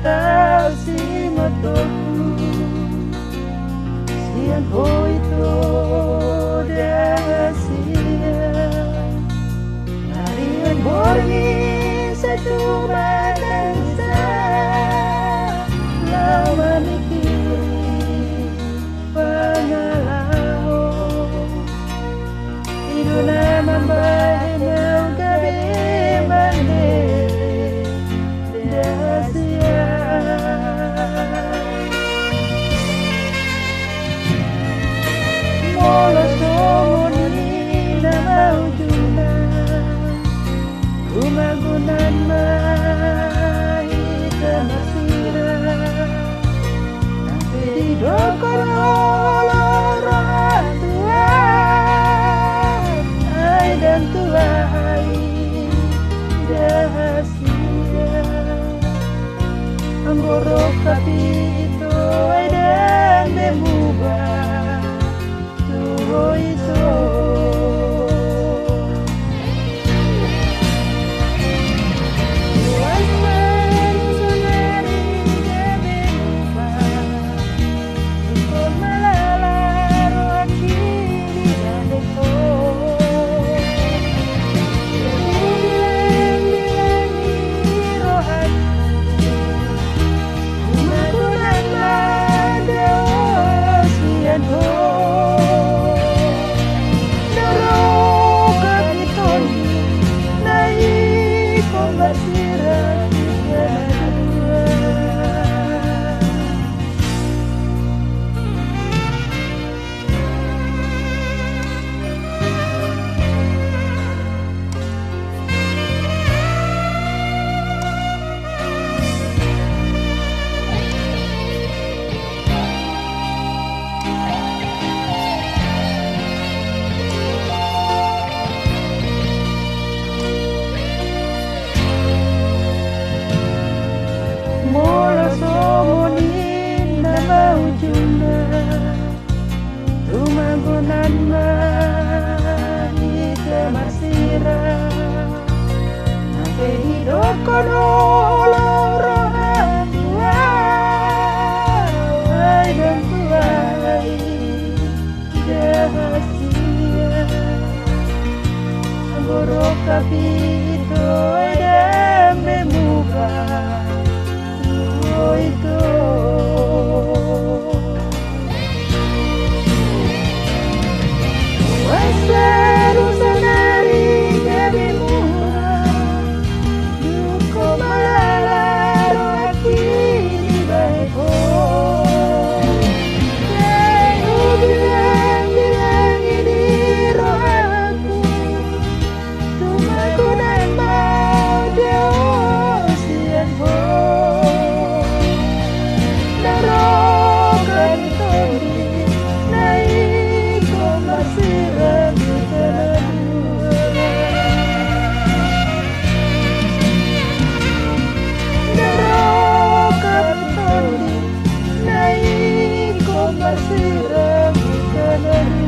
tao si matoku siang hoito dahasia harian borni satu manangsa lawan kiri pangalau iduna membayang gabi mande dahasia molo somoni nama ujuna gumagunan mai tamasira nanti di dokoro tua ai dan tuai dahasia anggoro kapito ai dan memubah tuho itu molo somoni nama ujuna tumagunan mai tamasira nanti hidupkan loro tua ai dan tuai dahasia anggoro kapito dan memubah itu wasaru sanari gabi murah duko malalaru akini baiko aku bilang ini rohaku tumaku dan mau jauh siang Masih ragu karena